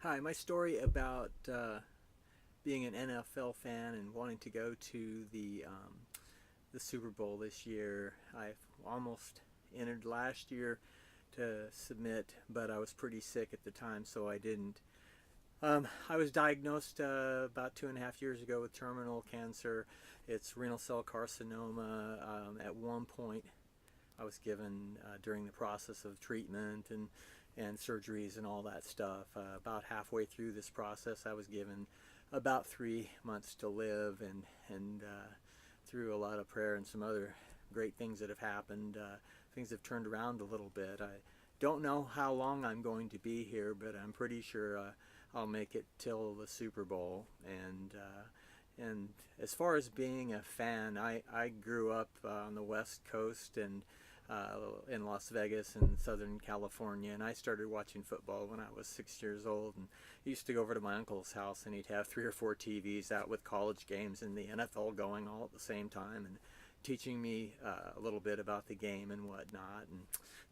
Hi, my story about being an NFL fan and wanting to go to the Super Bowl this year. I almost entered last year to submit, but I was pretty sick at the time, so I didn't. I was diagnosed about 2.5 years ago with terminal cancer. It's renal cell carcinoma. At one point, I was given during the process of treatment and surgeries and all that stuff. About halfway through this process, I was given about 3 months to live, and through a lot of prayer and some other great things that have happened, things have turned around a little bit. I don't know how long I'm going to be here, but I'm pretty sure I'll make it till the Super Bowl. And as far as being a fan, I grew up on the West Coast and in Las Vegas and Southern California, and I started watching football when I was 6 years old. And I used to go over to my uncle's house, and he'd have 3 or 4 TVs out with college games and the NFL going all at the same time, and teaching me a little bit about the game and whatnot. And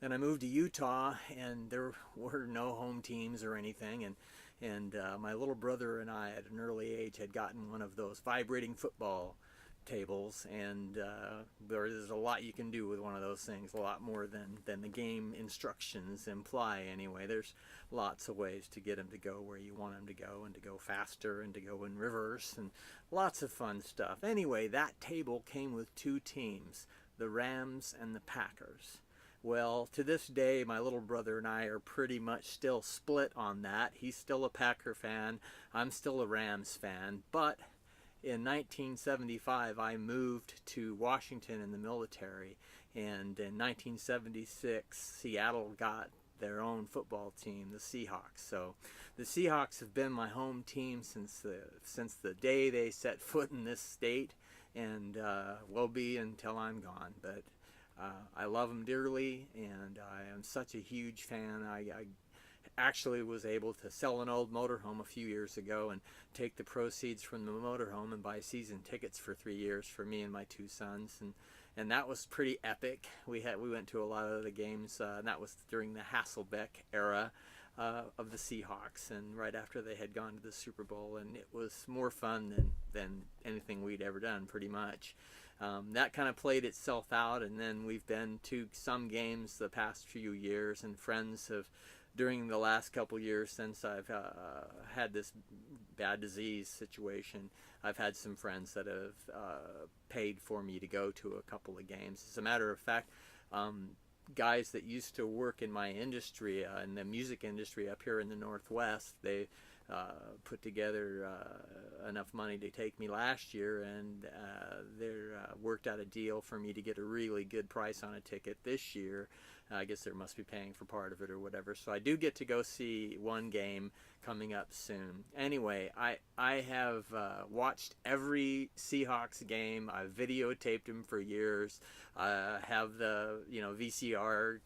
then I moved to Utah, and there were no home teams or anything. And my little brother and I, at an early age, had gotten one of those vibrating football tables, and there's a lot you can do with one of those things, a lot more than the game instructions imply anyway. There's lots of ways to get them to go where you want them to go, and to go faster, and to go in reverse, and lots of fun stuff. Anyway, that table came with two teams, the Rams and the Packers. Well, to this day, my little brother and I are pretty much still split on that. He's still a Packer fan, I'm still a Rams fan, but in 1975, I moved to Washington in the military, and in 1976, Seattle got their own football team, the Seahawks. So the Seahawks have been my home team since the day they set foot in this state, and will be until I'm gone. But I love them dearly, and I am such a huge fan. I actually was able to sell an old motorhome a few years ago and take the proceeds from the motorhome and buy season tickets for 3 years for me and my two sons, and that was pretty epic. We went to a lot of the games, and that was during the Hasselbeck era of the Seahawks, and right after they had gone to the Super Bowl, and it was more fun than anything we'd ever done, pretty much. That kind of played itself out, and then we've been to some games the past few years, and friends have, during the last couple years since I've had this bad disease situation, I've had some friends that have paid for me to go to a couple of games. As a matter of fact, guys that used to work in my industry, in the music industry up here in the Northwest, they put together enough money to take me last year, and they worked out a deal for me to get a really good price on a ticket this year. I guess they must be paying for part of it or whatever. So I do get to go see one game coming up soon. Anyway, I have watched every Seahawks game. I've videotaped them for years. I have the VCR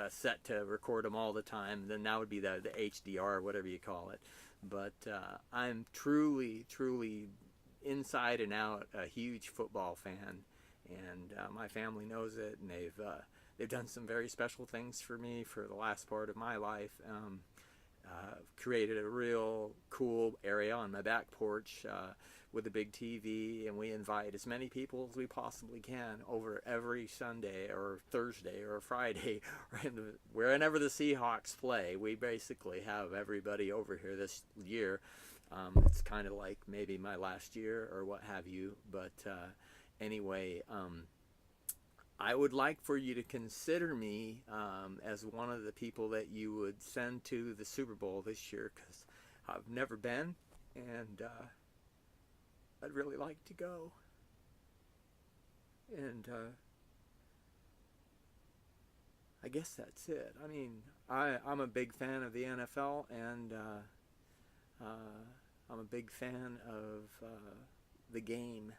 set to record them all the time. Then that would be the HDR, whatever you call it. But I'm truly, truly inside and out a huge football fan, and my family knows it, and they've done some very special things for me for the last part of my life. Created a real cool area on my back porch with a big TV, and we invite as many people as we possibly can over every Sunday or Thursday or Friday, wherever the Seahawks play. We basically have everybody over here this year. It's kind of like maybe my last year or what have you, but anyway, I would like for you to consider me as one of the people that you would send to the Super Bowl this year, because I've never been, and I'd really like to go. And I guess that's it. I mean, I'm a big fan of the NFL, and I'm a big fan of the game.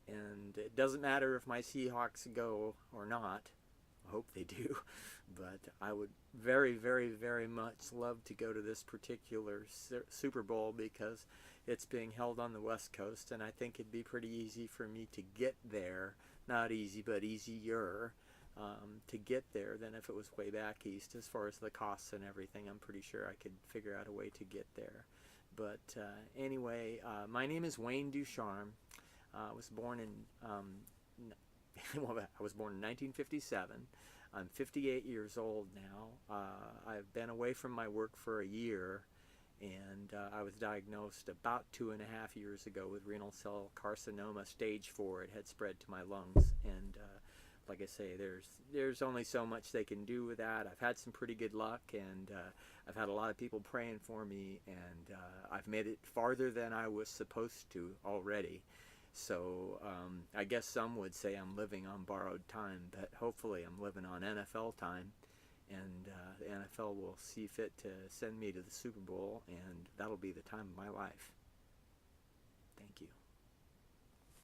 And it doesn't matter if my Seahawks go or not. I hope they do. But I would very, very, very much love to go to this particular Super Bowl, because it's being held on the West Coast, and I think it'd be pretty easy for me to get there. Not easy, but easier. to get there than if it was way back east. As far as the costs and everything, I'm pretty sure I could figure out a way to get there. But anyway, my name is Wayne DuCharme. I was born in well, I was born in 1957. I'm 58 years old now. I've been away from my work for a year, and I was diagnosed about 2.5 years ago with renal cell carcinoma, stage 4. It had spread to my lungs, and like I say, there's only so much they can do with that. I've had some pretty good luck, and I've had a lot of people praying for me, and I've made it farther than I was supposed to already. So I guess some would say I'm living on borrowed time, but hopefully I'm living on NFL time, and the NFL will see fit to send me to the Super Bowl, and that'll be the time of my life. Thank you.